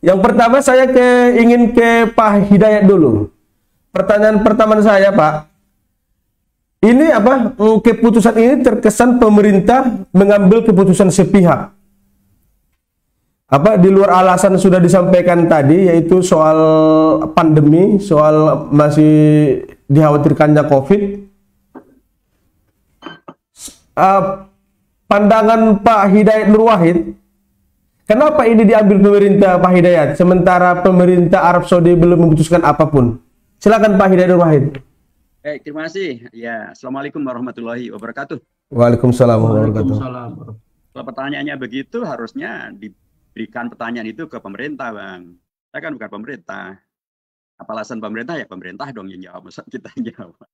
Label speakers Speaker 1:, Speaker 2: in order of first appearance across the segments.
Speaker 1: Yang pertama saya ingin ke Pak Hidayat dulu. Pertanyaan pertama saya, Pak. Ini apa? Keputusan ini terkesan pemerintah mengambil keputusan sepihak. Apa di luar alasan sudah disampaikan tadi, yaitu soal pandemi, soal masih dikhawatirkannya COVID. Pandangan Pak Hidayat Nur Wahid, kenapa ini diambil pemerintah Pak Hidayat, sementara pemerintah Arab Saudi belum memutuskan apapun? Silakan Pak Hidayat Nur Wahid.
Speaker 2: Baik, terima kasih. Ya, Assalamualaikum warahmatullahi wabarakatuh.
Speaker 1: Waalaikumsalam warahmatullahi wabarakatuh.
Speaker 2: Kalau pertanyaannya begitu, harusnya diberikan pertanyaan itu ke pemerintah, Bang. Saya kan bukan pemerintah. Apa alasan pemerintah? Ya pemerintah dong yang jawab, masa kita yang jawab.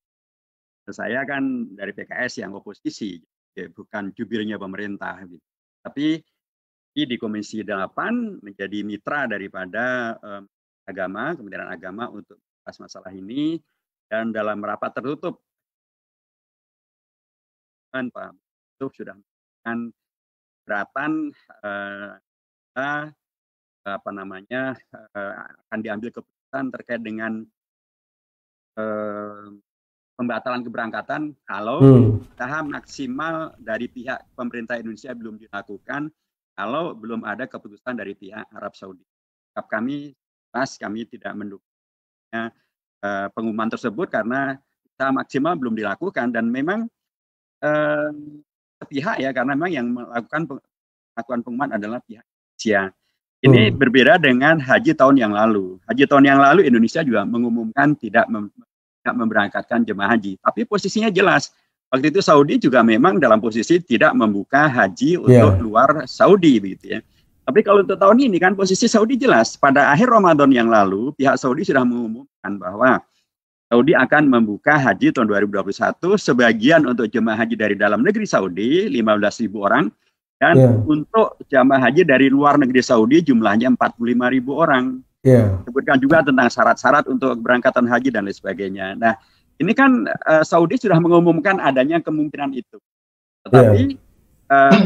Speaker 2: Saya kan dari PKS yang oposisi, ya, bukan jubirnya pemerintah. Gitu. Tapi di Komisi 8 menjadi mitra daripada agama, Kementerian Agama untuk bahas masalah ini. Dan dalam rapat tertutup, kan Pak Yusuf sudah memberikan keberatan akan diambil keputusan terkait dengan pembatalan keberangkatan kalau usaha maksimal dari pihak pemerintah Indonesia belum dilakukan, kalau belum ada keputusan dari pihak Arab Saudi. Kami tidak mendukungnya pengumuman tersebut karena usaha maksimal belum dilakukan, dan memang pihak ya, karena memang yang melakukan pengumuman adalah pihak Indonesia. Ini berbeda dengan haji tahun yang lalu. Haji tahun yang lalu Indonesia juga mengumumkan tidak memberangkatkan jemaah haji, tapi posisinya jelas. Waktu itu Saudi juga memang dalam posisi tidak membuka haji untuk luar Saudi, begitu ya. Tapi kalau untuk tahun ini kan posisi Saudi jelas. Pada akhir Ramadan yang lalu, pihak Saudi sudah mengumumkan bahwa Saudi akan membuka haji tahun 2021, sebagian untuk jemaah haji dari dalam negeri Saudi, 15.000 orang, dan untuk jemaah haji dari luar negeri Saudi jumlahnya 45.000 orang. Sebutkan juga tentang syarat-syarat untuk keberangkatan haji dan lain sebagainya. Nah, ini kan Saudi sudah mengumumkan adanya kemungkinan itu. Tetapi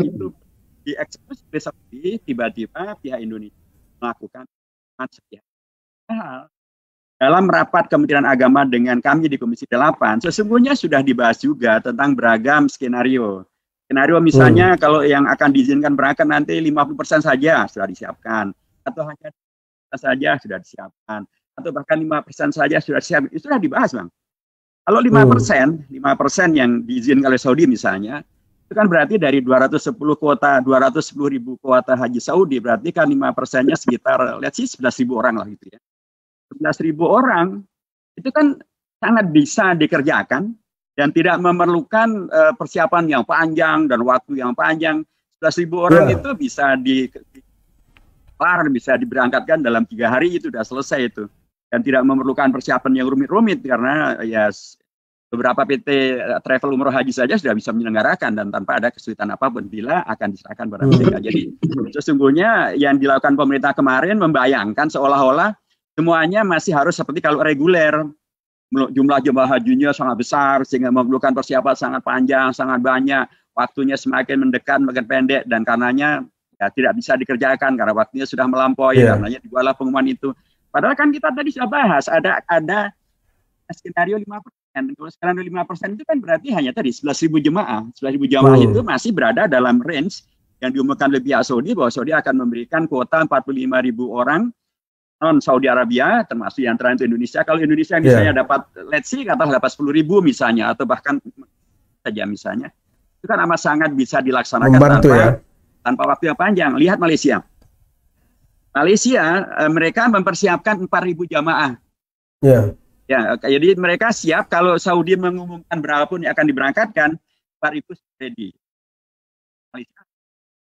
Speaker 2: itu diekspos oleh Saudi, tiba-tiba pihak Indonesia melakukan sepihak. Dalam rapat Kementerian Agama dengan kami di Komisi 8, sesungguhnya sudah dibahas juga tentang beragam skenario. Skenario misalnya kalau yang akan diizinkan berangkat nanti 50% saja sudah disiapkan, atau hanya saja sudah disiapkan, atau bahkan 5% saja sudah disiapkan. Itu sudah dibahas, Bang. Kalau 5% yang diizinkan oleh Saudi misalnya, itu kan berarti dari 210.000 kuota haji Saudi, berarti kan 5%-nya sekitar, lihat sih 11.000 orang lah gitu ya. 11.000 orang, itu kan sangat bisa dikerjakan dan tidak memerlukan persiapan yang panjang dan waktu yang panjang. 11.000 orang itu bisa bisa diberangkatkan dalam 3 hari, itu sudah selesai itu. Dan tidak memerlukan persiapan yang rumit-rumit, karena ya beberapa PT travel umroh haji saja sudah bisa menyelenggarakan dan tanpa ada kesulitan apapun bila akan diserahkan pada mereka. Jadi sesungguhnya yang dilakukan pemerintah kemarin membayangkan seolah-olah semuanya masih harus seperti kalau reguler, jumlah jemaah hajinya sangat besar sehingga memerlukan persiapan sangat panjang, sangat banyak, waktunya semakin mendekat, makin pendek, dan karenanya ya tidak bisa dikerjakan karena waktunya sudah melampaui, karenanya dibuatlah pengumuman itu. Padahal kan kita tadi sudah bahas ada skenario 5%. Kalau sekarang 5% itu kan berarti hanya tadi 11.000 jemaah. 11.000 jemaah itu masih berada dalam range yang diumumkan oleh pihak Saudi bahwa Saudi akan memberikan kuota 45.000 orang non Saudi Arabia, termasuk yang terakhir Indonesia. Kalau Indonesia misalnya dapat, let's see, katakanlah dapat 10.000 misalnya, atau bahkan saja misalnya, itu kan amat sangat bisa dilaksanakan tanpa waktu yang panjang. Lihat Malaysia. Mereka mempersiapkan 4.000 jamaah. Ya, jadi mereka siap kalau Saudi mengumumkan berapapun yang akan diberangkatkan, 4.000 ready. Malaysia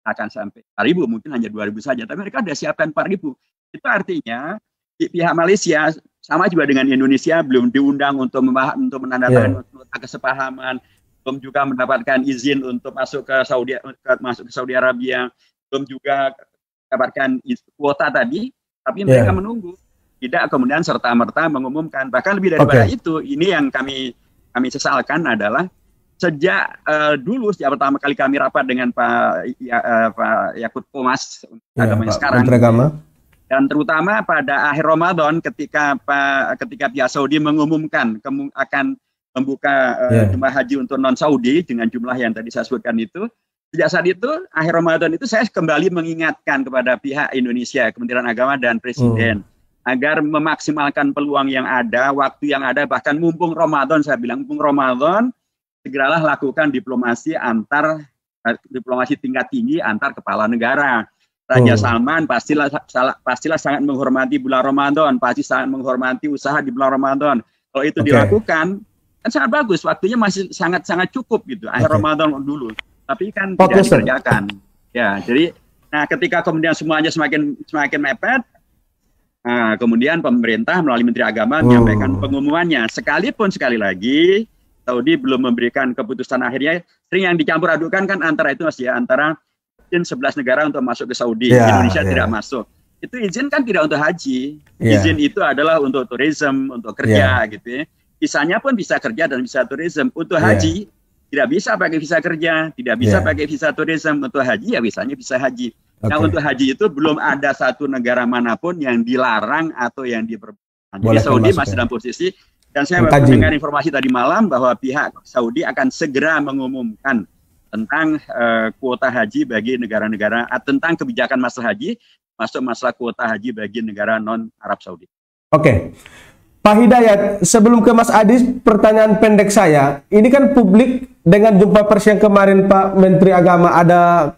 Speaker 2: akan sampai 4.000, mungkin hanya 2.000 saja, tapi mereka sudah siapkan 4.000. Itu artinya di pihak Malaysia sama juga dengan Indonesia belum diundang untuk menandatangani nota kesepahaman, belum juga mendapatkan izin untuk masuk ke Saudi Arabia, belum juga mendapatkan kuota tadi, tapi mereka menunggu. Tidak kemudian serta-merta mengumumkan. Bahkan lebih daripada itu, ini yang kami sesalkan adalah sejak dulu, sejak pertama kali kami rapat dengan Pak Yakut Komas, agamanya sekarang, Dan terutama pada akhir Ramadan ketika pihak Saudi mengumumkan akan membuka jemaah haji untuk non Saudi dengan jumlah yang tadi saya sebutkan itu. Sejak saat itu, akhir Ramadan itu saya kembali mengingatkan kepada pihak Indonesia, Kementerian Agama dan Presiden, agar memaksimalkan peluang yang ada, waktu yang ada, bahkan mumpung Ramadan, saya bilang mumpung Ramadan, segeralah lakukan diplomasi tingkat tinggi antar kepala negara. Raja Salman pastilah sangat menghormati bulan Ramadan, pasti sangat menghormati usaha di bulan Ramadan. Kalau itu dilakukan, kan sangat bagus, waktunya masih sangat cukup gitu, akhir Ramadan dulu. Tapi kan tidak dikerjakan. Ya, jadi ketika kemudian semuanya semakin mepet, kemudian pemerintah melalui Menteri Agama menyampaikan pengumumannya. Sekalipun sekali lagi Saudi belum memberikan keputusan akhirnya, sering yang dicampur adukan kan antara itu Mas ya, antara izin 11 negara untuk masuk ke Saudi, Indonesia tidak masuk. Itu izin kan tidak untuk haji. Izin itu adalah untuk tourism, untuk kerja gitu ya. Visanya pun bisa kerja dan bisa tourism. Untuk haji tidak bisa pakai visa kerja, tidak bisa pakai visa tourism. Untuk haji ya visanya bisa haji. Nah, untuk haji itu belum ada satu negara manapun yang dilarang atau yang diperbolehkan. Jadi Saudi masih dalam posisi, dan saya mendengar informasi tadi malam bahwa pihak Saudi akan segera mengumumkan tentang kuota haji bagi negara-negara, tentang kebijakan masalah haji, masuk masalah kuota haji bagi negara non Arab Saudi. Oke.
Speaker 1: Pak Hidayat, sebelum ke Mas Adis, pertanyaan pendek saya, ini kan publik dengan jumpa pers yang kemarin Pak Menteri Agama ada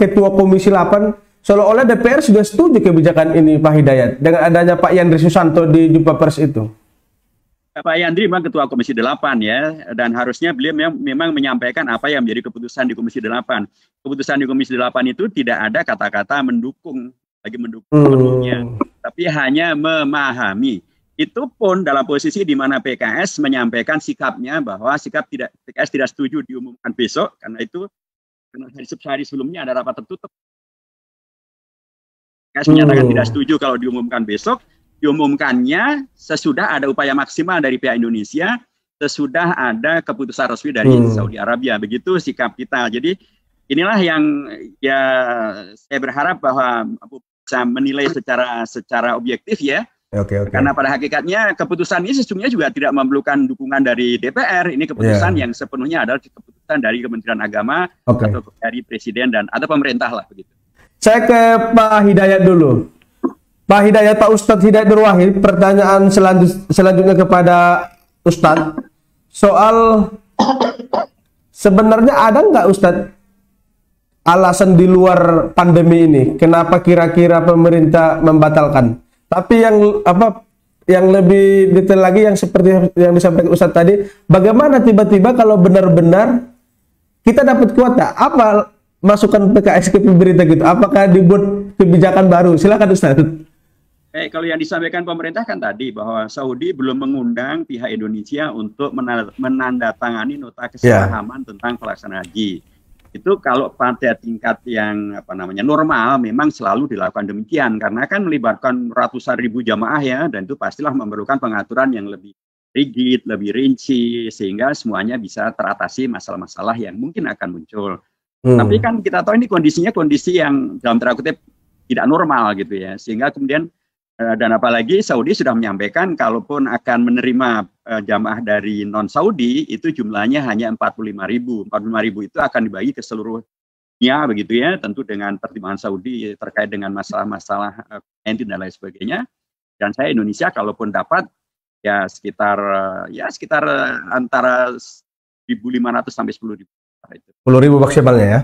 Speaker 1: Ketua Komisi 8, seolah-olah DPR sudah setuju kebijakan ini Pak Hidayat, dengan adanya Pak Yandri Susanto di jumpa pers itu.
Speaker 2: Pak Yandri memang Ketua Komisi 8 ya, dan harusnya beliau memang menyampaikan apa yang menjadi keputusan di Komisi 8. Keputusan di Komisi 8 itu tidak ada kata-kata mendukung, penuhnya, tapi hanya memahami. Itu pun dalam posisi di mana PKS menyampaikan sikapnya bahwa PKS tidak setuju diumumkan besok, karena hari sebelumnya ada rapat tertutup. PKS menyatakan tidak setuju kalau diumumkan besok, diumumkannya sesudah ada upaya maksimal dari pihak Indonesia, sesudah ada keputusan resmi dari Saudi Arabia. Begitu sikap kita. Jadi inilah yang ya saya berharap bahwa bisa menilai secara objektif ya. Karena pada hakikatnya keputusan ini sesungguhnya juga tidak memerlukan dukungan dari DPR. Ini keputusan yang sepenuhnya adalah keputusan dari Kementerian Agama atau dari Presiden atau pemerintah lah begitu.
Speaker 1: Saya ke Pak Hidayat dulu. Pak Hidayat, Pak Ustadz Hidayat Nur Wahid, pertanyaan selanjutnya kepada Ustadz soal sebenarnya ada nggak Ustadz alasan di luar pandemi ini kenapa kira-kira pemerintah membatalkan? Tapi yang lebih detail lagi yang seperti yang disampaikan Ustadz tadi, bagaimana tiba-tiba kalau benar-benar kita dapat kuota, apa masukan PKS ke pemerintah gitu? Apakah dibuat kebijakan baru? Silakan Ustadz.
Speaker 2: Kalau yang disampaikan pemerintah kan tadi bahwa Saudi belum mengundang pihak Indonesia untuk menandatangani nota kesepahaman tentang pelaksanaan haji. Itu kalau pada tingkat yang normal memang selalu dilakukan demikian, karena kan melibatkan ratusan ribu jamaah ya, dan itu pastilah memerlukan pengaturan yang lebih rigid, lebih rinci, sehingga semuanya bisa teratasi masalah-masalah yang mungkin akan muncul. Tapi kan kita tahu ini kondisinya kondisi yang dalam tanda kutip tidak normal gitu ya, sehingga kemudian dan apalagi Saudi sudah menyampaikan kalaupun akan menerima jamaah dari non-Saudi itu jumlahnya hanya 45.000. 45.000 itu akan dibagi ke seluruhnya begitu ya, tentu dengan pertimbangan Saudi terkait dengan masalah-masalah COVID-19 dan lain sebagainya. Dan saya Indonesia kalaupun dapat ya sekitar antara 1.500 sampai 10.000.
Speaker 1: 10.000 maksimalnya ya?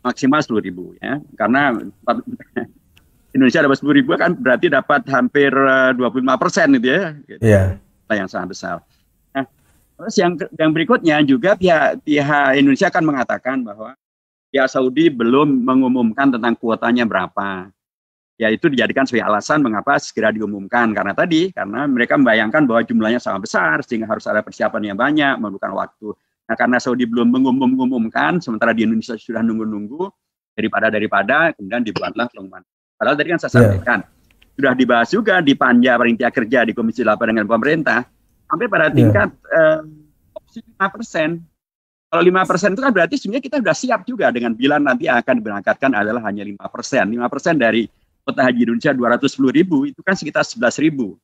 Speaker 2: Maksimal 10.000 ya, karena Indonesia dapat 10.000 kan berarti dapat hampir 25% gitu ya. Iya. Yang sangat besar. Nah, terus yang berikutnya juga pihak Indonesia akan mengatakan bahwa pihak Saudi belum mengumumkan tentang kuotanya berapa. Ya itu dijadikan sebagai alasan mengapa segera diumumkan, karena mereka membayangkan bahwa jumlahnya sangat besar sehingga harus ada persiapan yang banyak, memerlukan waktu. Nah, karena Saudi belum mengumumkan, sementara di Indonesia sudah nunggu-nunggu, daripada kemudian dibuatlah pengumuman. Padahal tadi kan saya sampaikan, sudah dibahas juga di Panja Panitia Kerja di Komisi 8 dengan pemerintah, sampai pada tingkat 5%. Kalau 5% itu kan berarti sebenarnya kita sudah siap juga dengan bila nanti akan diberangkatkan adalah hanya 5%. 5% dari kuota haji Indonesia 210.000, itu kan sekitar 11.000.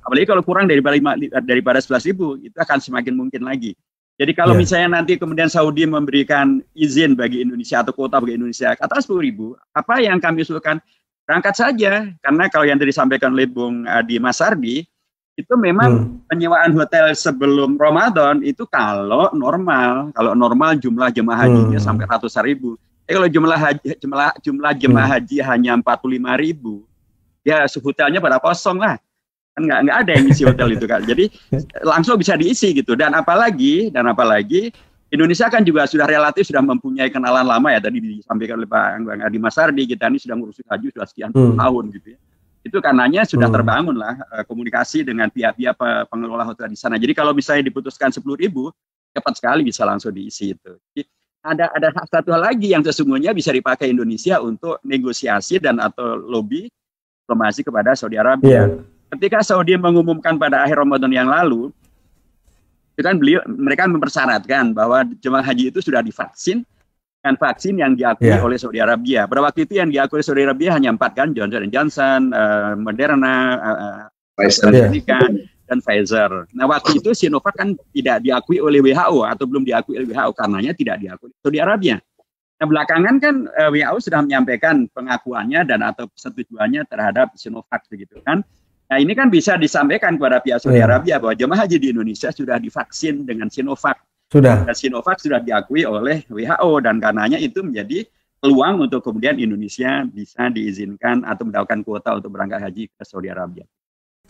Speaker 2: Apalagi kalau kurang daripada 11.000, itu akan semakin mungkin lagi. Jadi kalau misalnya nanti kemudian Saudi memberikan izin bagi Indonesia atau kuota bagi Indonesia kata 10.000, apa yang kami usulkan, berangkat saja. Karena kalau yang tadi disampaikan oleh Bung Adi Masardi, itu memang penyewaan hotel sebelum Ramadan itu kalau normal jumlah jemaah hajinya sampai ratusan ribu. Kalau jumlah jemaah haji hanya 45.000, ya hotelnya pada kosong lah. Kan nggak ada yang isi hotel itu kan, jadi langsung bisa diisi gitu. Dan apalagi Indonesia kan juga sudah mempunyai kenalan lama ya, tadi disampaikan oleh Bang Adi Masardi, kita ini sudah ngurus haji sudah sekian tahun gitu ya. Itu karenanya sudah terbangun lah komunikasi dengan pihak-pihak pengelola hotel di sana. Jadi kalau misalnya diputuskan 10.000, cepat sekali bisa langsung diisi itu. Jadi ada satu hal lagi yang sesungguhnya bisa dipakai Indonesia untuk negosiasi dan atau lobby diplomasi kepada Saudi Arabia. Ketika Saudi mengumumkan pada akhir Ramadan yang lalu, itu kan mereka mempersyaratkan bahwa jemaah haji itu sudah divaksin dengan vaksin yang diakui oleh Saudi Arabia. Pada waktu itu yang diakui oleh Saudi Arabia hanya 4 kan, Johnson & Johnson, Moderna, AstraZeneca, dan Pfizer. Nah waktu itu Sinovac kan tidak diakui oleh WHO atau belum diakui oleh WHO karenanya tidak diakui oleh Saudi Arabia. Nah belakangan kan WHO sudah menyampaikan pengakuannya dan atau persetujuannya terhadap Sinovac begitu kan. Nah ini kan bisa disampaikan kepada pihak Saudi Arabia bahwa jemaah haji di Indonesia sudah divaksin dengan Sinovac. Dan Sinovac sudah diakui oleh WHO dan karenanya itu menjadi peluang untuk kemudian Indonesia bisa diizinkan atau mendapatkan kuota untuk berangkat haji ke Saudi Arabia.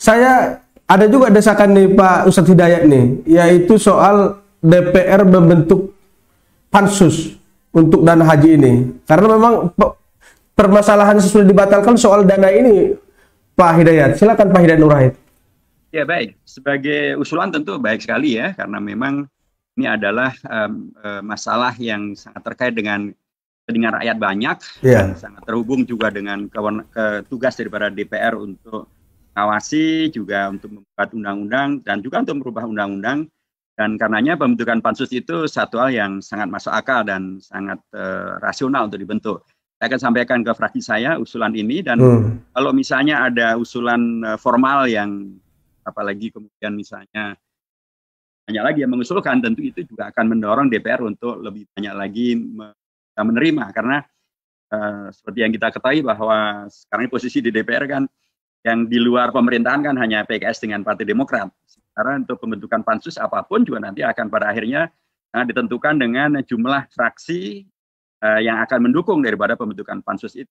Speaker 1: Saya ada juga desakan nih Pak Ustadz Hidayat nih, yaitu soal DPR membentuk pansus untuk dana haji ini. Karena memang permasalahan sudah dibatalkan soal dana ini. Pak Hidayat, silakan Pak Hidayat Nur Wahid.
Speaker 2: Ya baik, sebagai usulan tentu baik sekali ya, karena memang ini adalah masalah yang sangat terkait dengan rakyat banyak, dan sangat terhubung juga dengan tugas daripada DPR untuk mengawasi, juga untuk membuat undang-undang, dan juga untuk merubah undang-undang. Dan karenanya pembentukan pansus itu satu hal yang sangat masuk akal dan sangat rasional untuk dibentuk. Saya akan sampaikan ke fraksi saya usulan ini, dan kalau misalnya ada usulan formal yang apalagi kemudian misalnya banyak lagi yang mengusulkan, tentu itu juga akan mendorong DPR untuk lebih banyak lagi menerima, karena seperti yang kita ketahui bahwa sekarang posisi di DPR kan yang di luar pemerintahan kan hanya PKS dengan Partai Demokrat. Karena untuk pembentukan pansus apapun juga nanti akan pada akhirnya ditentukan dengan jumlah fraksi yang akan mendukung daripada pembentukan pansus itu.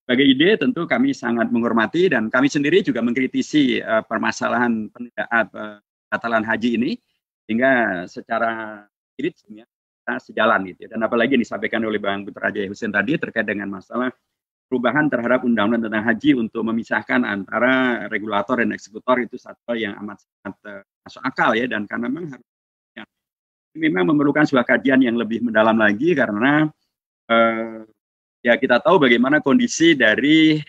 Speaker 2: Sebagai ide tentu kami sangat menghormati dan kami sendiri juga mengkritisi permasalahan pembatalan haji ini, sehingga secara spirit kita sejalan gitu. Dan apalagi yang disampaikan oleh Bang Putrajaya Hussein tadi terkait dengan masalah perubahan terhadap undang-undang tentang haji untuk memisahkan antara regulator dan eksekutor, itu satu yang amat sangat masuk akal ya, dan karena memang memerlukan sebuah kajian yang lebih mendalam lagi, karena ya kita tahu bagaimana kondisi dari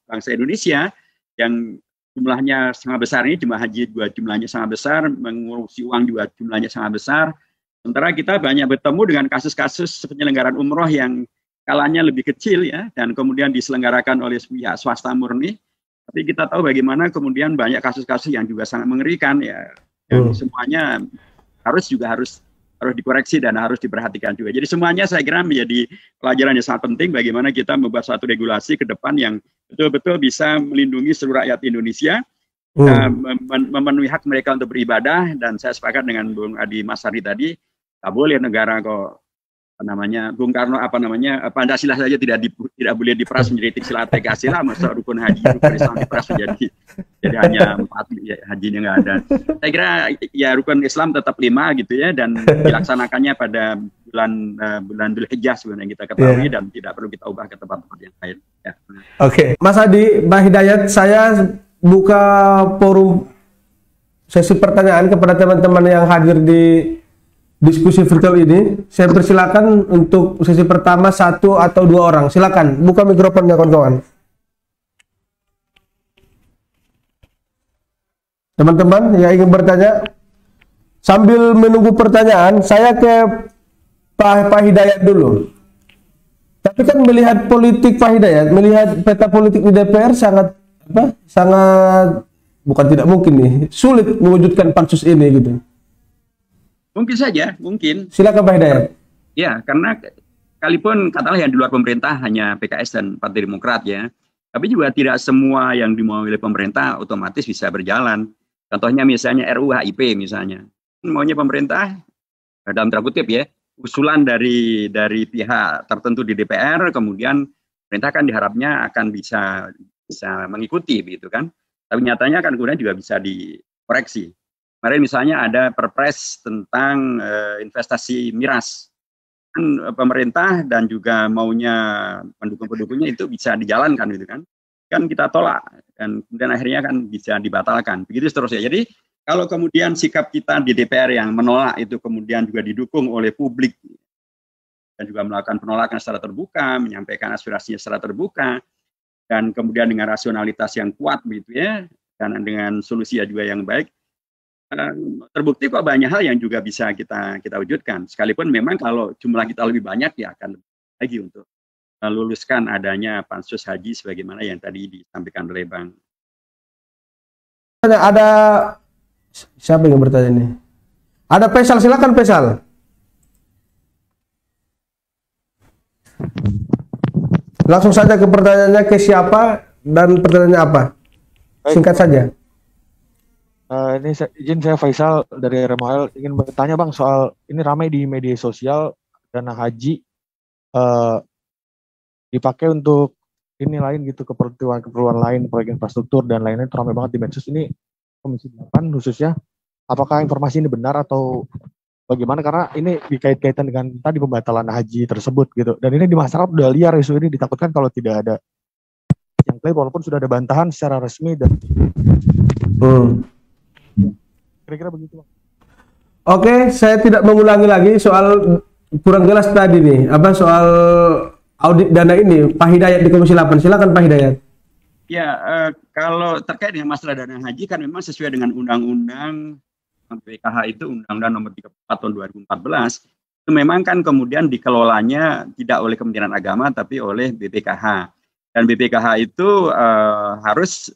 Speaker 2: bangsa Indonesia yang jumlahnya sangat besar ini, jemaah haji juga jumlahnya sangat besar, mengurusi uang juga jumlahnya sangat besar. Sementara kita banyak bertemu dengan kasus-kasus penyelenggaraan umroh yang skalanya lebih kecil ya, dan kemudian diselenggarakan oleh pihak swasta murni. Tapi kita tahu bagaimana kemudian banyak kasus-kasus yang juga sangat mengerikan ya, yang semuanya harus dikoreksi dan harus diperhatikan juga. Jadi semuanya saya kira menjadi pelajaran yang sangat penting bagaimana kita membuat suatu regulasi ke depan yang betul-betul bisa melindungi seluruh rakyat Indonesia, memenuhi hak mereka untuk beribadah. Dan saya sepakat dengan Bung Adi Masardi tadi, tak boleh negara kok Bung Karno Pancasila saja tidak boleh diperas menjadi sila Pancasila, masa rukun haji rukun Islam diperas jadi hanya 4 ya, hajinya nggak ada. Saya kira ya rukun Islam tetap 5 gitu ya, dan dilaksanakannya pada bulan Dzulhijjah sebenarnya kita ketahui, dan tidak perlu kita ubah ke tempat-tempat yang lain ya.
Speaker 1: Oke. Mas Adi, Mbak Hidayat, saya buka forum sesi pertanyaan kepada teman-teman yang hadir di diskusi virtual ini. Saya persilakan untuk sesi pertama 1 atau 2 orang. Silakan buka mikrofonnya kawan-kawan. Teman-teman yang ingin bertanya, sambil menunggu pertanyaan, saya ke Pak Hidayat dulu. Tapi kan melihat politik Pak Hidayat, melihat peta politik di DPR sangat sangat bukan tidak mungkin nih, sulit mewujudkan pansus ini gitu.
Speaker 2: Mungkin saja, mungkin.
Speaker 1: Silakan Pak Hidayat.
Speaker 2: Ya, karena sekalipun katakanlah yang di luar pemerintah hanya PKS dan Partai Demokrat ya, tapi juga tidak semua yang dimau oleh pemerintah otomatis bisa berjalan. Contohnya misalnya RUU HIP misalnya, maunya pemerintah dalam tanda kutip ya, usulan dari pihak tertentu di DPR, kemudian pemerintah kan diharapnya akan bisa mengikuti begitu kan. Tapi nyatanya kan kemudian juga bisa dikoreksi. Kemarin misalnya ada perpres tentang investasi miras. Kan pemerintah dan juga maunya pendukung-pendukungnya itu bisa dijalankan gitu kan. Kan kita tolak dan kemudian akhirnya kan bisa dibatalkan. Begitu seterusnya. Jadi kalau kemudian sikap kita di DPR yang menolak itu kemudian juga didukung oleh publik dan juga melakukan penolakan secara terbuka, menyampaikan aspirasinya secara terbuka, dan kemudian dengan rasionalitas yang kuat begitu ya, dan dengan solusi juga yang baik, terbukti kok banyak hal yang juga bisa kita wujudkan. Sekalipun memang kalau jumlah kita lebih banyak ya akan lebih lagi untuk luluskan adanya pansus haji sebagaimana yang tadi disampaikan oleh Bang.
Speaker 1: Ada siapa yang bertanya ini? Ada Faisal, silakan Faisal. Langsung saja ke pertanyaannya, ke siapa dan pertanyaannya apa? Singkat saja.
Speaker 3: Ini izin saya Faisal dari RMHL ingin bertanya Bang soal ini ramai di media sosial dana haji dipakai untuk ini lain gitu, keperluan lain, proyek infrastruktur dan lainnya, itu ramai banget di medsos ini. Komisi 8 khususnya, apakah informasi ini benar atau bagaimana, karena ini dikait-kaitan dengan tadi pembatalan haji tersebut gitu, dan ini di masyarakat udah liar isu ini, ditakutkan kalau tidak ada yang clear walaupun sudah ada bantahan secara resmi dan kira-kira begitu Bang.
Speaker 1: Oke, saya tidak mengulangi lagi soal kurang jelas tadi nih, soal audit dana ini. Pak Hidayat di Komisi 8, silakan Pak Hidayat.
Speaker 2: Ya, kalau terkait dengan masalah dana haji kan memang sesuai dengan undang-undang BPKH itu, Undang-Undang Nomor 34 Tahun 2014, itu memang kan kemudian dikelolanya tidak oleh Kementerian Agama tapi oleh BPKH. Dan BPKH itu harus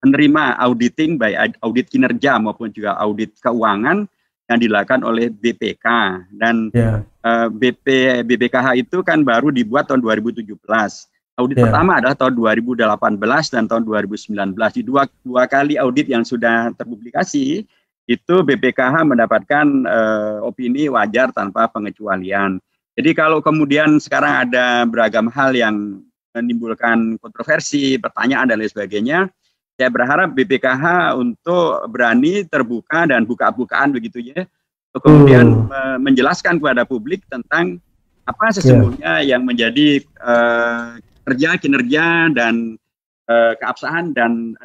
Speaker 2: menerima auditing, baik audit kinerja maupun juga audit keuangan yang dilakukan oleh BPK. Dan BPKH itu kan baru dibuat tahun 2017. Audit pertama adalah tahun 2018 dan tahun 2019. Di dua kali audit yang sudah terpublikasi, itu BPKH mendapatkan opini wajar tanpa pengecualian. Jadi kalau kemudian sekarang ada beragam hal yang menimbulkan kontroversi, pertanyaan dan lain sebagainya, saya berharap BPKH untuk berani terbuka dan buka-bukaan begitu ya, untuk kemudian menjelaskan kepada publik tentang apa sesungguhnya yang menjadi kerja, kinerja, dan keabsahan dan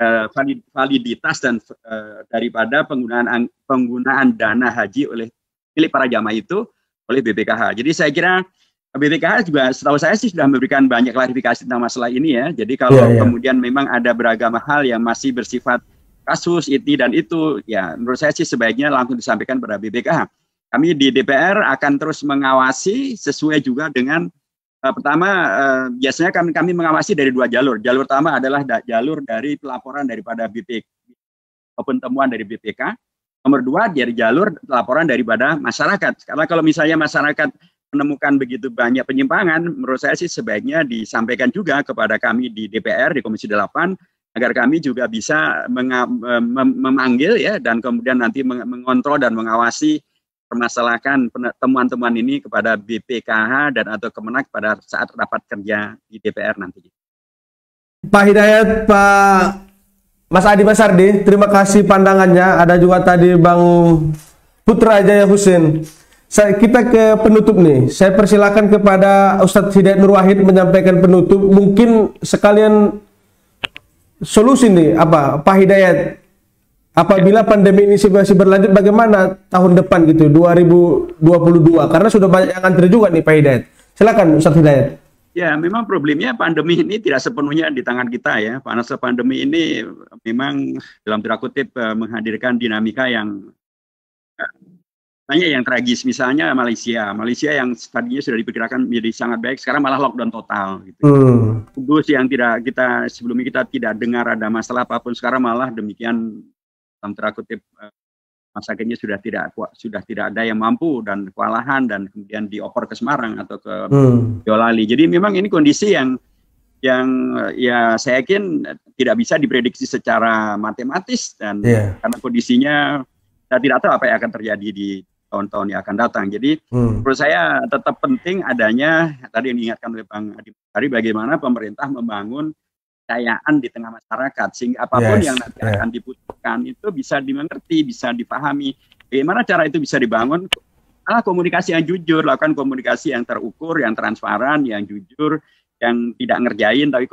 Speaker 2: validitas dan daripada penggunaan dana haji oleh milik para jamaah itu oleh BPKH. Jadi saya kira BPKH juga setahu saya sih sudah memberikan banyak klarifikasi tentang masalah ini ya. Jadi kalau kemudian memang ada beragam hal yang masih bersifat kasus ini dan itu, ya menurut saya sih sebaiknya langsung disampaikan pada BPKH. Kami di DPR akan terus mengawasi sesuai juga dengan pertama, biasanya kami mengawasi dari dua jalur. Jalur pertama adalah jalur dari pelaporan daripada BPK maupun temuan dari BPK. Nomor dua dari jalur laporan daripada masyarakat. Karena kalau misalnya masyarakat menemukan begitu banyak penyimpangan, menurut saya sih sebaiknya disampaikan juga kepada kami di DPR, di Komisi 8, agar kami juga bisa memanggil ya, dan kemudian nanti mengontrol dan mengawasi permasalahan temuan-temuan ini kepada BPKH dan atau Kemenak pada saat rapat kerja di DPR nanti.
Speaker 1: Pak Hidayat, Pak Mas Adi Masardi, terima kasih pandangannya. Ada juga tadi Bang Putra Jaya Husin. Kita ke penutup nih. Saya persilakan kepada Ustadz Hidayat Nur Wahid menyampaikan penutup. Mungkin sekalian solusi nih, Pak Hidayat, apabila pandemi ini masih berlanjut, bagaimana tahun depan gitu, 2022? Karena sudah banyak yang antri juga nih Pak Hidayat. Silakan Ustadz Hidayat.
Speaker 2: Ya, memang problemnya pandemi ini tidak sepenuhnya di tangan kita ya. Karena pandemi ini memang dalam tanda kutip menghadirkan dinamika yang banyak yang tragis, misalnya Malaysia yang tadinya sudah diperkirakan menjadi sangat baik, sekarang malah lockdown total. Gitu. Kudus yang sebelumnya kita tidak dengar ada masalah apapun, sekarang malah demikian, dalam tanda kutip, rumah sakitnya sudah tidak ada yang mampu dan kewalahan, dan kemudian dioper ke Semarang atau ke Boyolali. Jadi memang ini kondisi yang ya saya yakin tidak bisa diprediksi secara matematis, dan karena kondisinya kita tidak tahu apa yang akan terjadi di tahun-tahun yang akan datang. Jadi menurut saya tetap penting adanya, tadi yang diingatkan oleh Bang Adi tadi, bagaimana pemerintah membangun kepercayaan di tengah masyarakat, sehingga apapun yang nanti akan diputuskan itu bisa dimengerti, bisa dipahami. Bagaimana cara itu bisa dibangun? Komunikasi yang jujur, lakukan komunikasi yang terukur, yang transparan, yang jujur, yang tidak ngerjain, tapi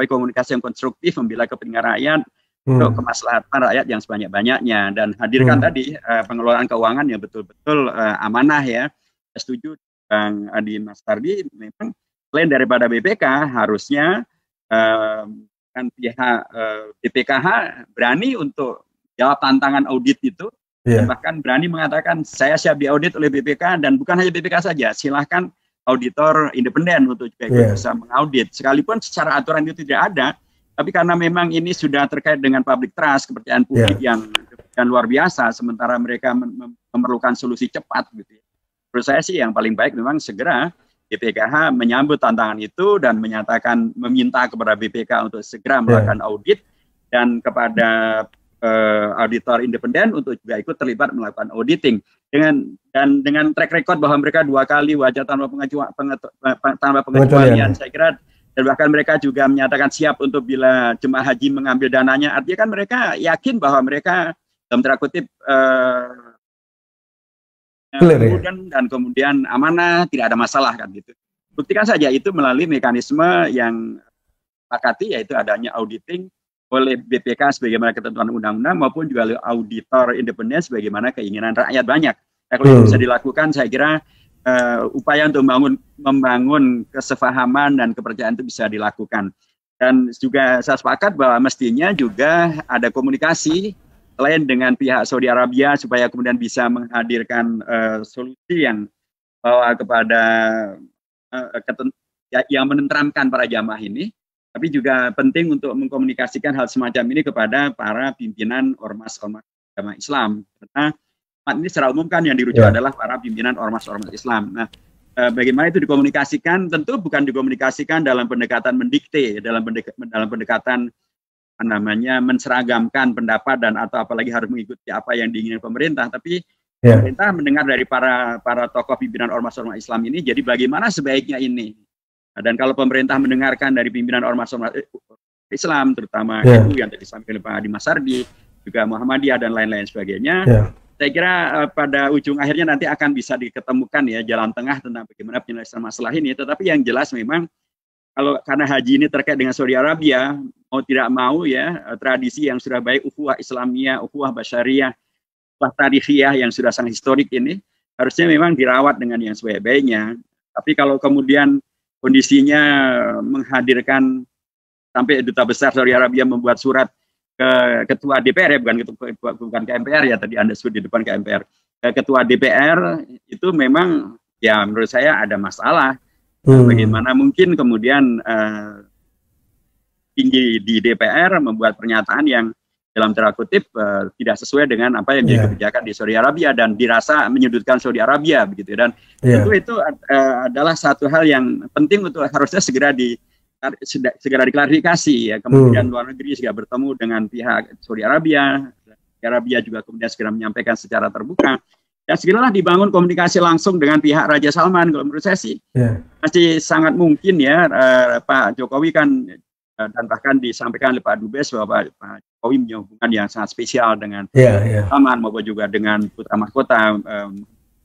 Speaker 2: komunikasi yang konstruktif, membela kepentingan rakyat, untuk kemaslahatan rakyat yang sebanyak-banyaknya, dan hadirkan tadi pengelolaan keuangan yang betul-betul amanah ya. Saya setuju Bang Adi Mas Tardi, memang selain daripada BPK harusnya kan pihak BPKH berani untuk jawab tantangan audit itu, dan bahkan berani mengatakan saya siap diaudit oleh BPK, dan bukan hanya BPK saja, silahkan auditor independen untuk juga bisa mengaudit, sekalipun secara aturan itu tidak ada. Tapi karena memang ini sudah terkait dengan public trust, kepercayaan publik yang luar biasa, sementara mereka memerlukan solusi cepat gitu. Menurut saya sih yang paling baik memang segera BPKH menyambut tantangan itu dan meminta kepada BPK untuk segera melakukan audit, dan kepada auditor independen untuk juga ikut terlibat melakukan auditing dengan track record bahwa mereka 2 kali wajah tanpa pengecualian, saya kira. Dan bahkan mereka juga menyatakan siap untuk bila jemaah haji mengambil dananya. Artinya kan mereka yakin bahwa mereka dalam tanda kutip kemudian amanah, tidak ada masalah kan gitu. Buktikan saja itu melalui mekanisme yang sepakati, yaitu adanya auditing oleh BPK sebagaimana ketentuan undang-undang, maupun juga oleh auditor independen sebagaimana keinginan rakyat banyak. Nah, kalau itu bisa dilakukan, saya kira upaya untuk membangun kesepahaman dan kepercayaan itu bisa dilakukan. Dan juga saya sepakat bahwa mestinya juga ada komunikasi selain dengan pihak Saudi Arabia, supaya kemudian bisa menghadirkan solusi yang bahwa kepada yang menenteramkan para jamaah ini. Tapi juga penting untuk mengkomunikasikan hal semacam ini kepada para pimpinan ormas-ormas agama Islam, karena ini secara umum kan yang dirujuk adalah para pimpinan ormas-ormas Islam. Nah, bagaimana itu dikomunikasikan? Tentu bukan dikomunikasikan dalam pendekatan mendikte, dalam pendekatan menseragamkan pendapat dan atau apalagi harus mengikuti apa yang diinginkan pemerintah. Tapi pemerintah mendengar dari para tokoh pimpinan ormas-ormas Islam ini, jadi bagaimana sebaiknya ini. Dan kalau pemerintah mendengarkan dari pimpinan ormas-ormas Islam, terutama NU yang tadi disampaikan oleh Pak Adi Mas Ardi, juga Muhammadiyah dan lain-lain sebagainya. Saya kira pada ujung akhirnya nanti akan bisa diketemukan ya jalan tengah tentang bagaimana penyelesaian masalah ini. Tetapi yang jelas memang karena haji ini terkait dengan Saudi Arabia, mau tidak mau ya, tradisi yang sudah baik, ukhuwah Islamiyah, ukhuwah Basyariyah, ukhuwah Tarikhiyah yang sudah sangat historik ini harusnya memang dirawat dengan yang sebaik-baiknya. Tapi kalau kemudian kondisinya menghadirkan sampai Duta Besar Saudi Arabia membuat surat ke Ketua DPR, ya bukan ke MPR ya, tadi Anda sebut di depan ke MPR, ke Ketua DPR, itu memang ya menurut saya ada masalah. Bagaimana mungkin kemudian tinggi di DPR membuat pernyataan yang dalam tanda kutip tidak sesuai dengan apa yang menjadi kebijakan di Saudi Arabia dan dirasa menyudutkan Saudi Arabia begitu, dan tentu itu adalah satu hal yang penting untuk harusnya segera diklarifikasi ya. Kemudian luar negeri juga bertemu dengan pihak Saudi Arabia juga kemudian segera menyampaikan secara terbuka. Ya segeralah dibangun komunikasi langsung dengan pihak Raja Salman. Kalau menurut saya sih masih sangat mungkin ya, Pak Jokowi kan dan bahkan disampaikan oleh Pak Dubes bahwa Pak Jokowi punya hubungan yang sangat spesial dengan Salman maupun juga dengan putra mahkota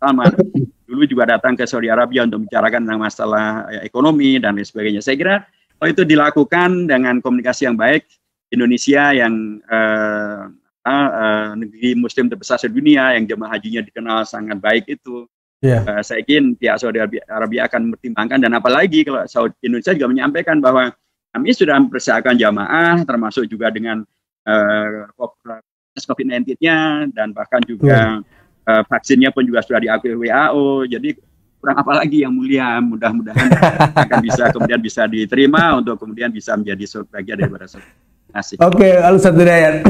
Speaker 2: Salman. Dulu juga datang ke Saudi Arabia untuk membicarakan tentang masalah ekonomi dan lain sebagainya. Saya kira kalau itu dilakukan dengan komunikasi yang baik, Indonesia yang negeri Muslim terbesar sedunia, yang jemaah hajinya dikenal sangat baik itu, saya yakin pihak Saudi Arabia akan mempertimbangkan. Dan apalagi kalau Indonesia juga menyampaikan bahwa kami sudah mempersiapkan jamaah, termasuk juga dengan COVID-19-nya, dan bahkan juga vaksinnya pun juga sudah diakui WHO. Jadi kurang apa lagi yang mulia, mudah-mudahan akan bisa kemudian bisa diterima untuk kemudian bisa menjadi bagian daripada. Terima kasih.
Speaker 1: Oke, Al Ustaz Hidayat.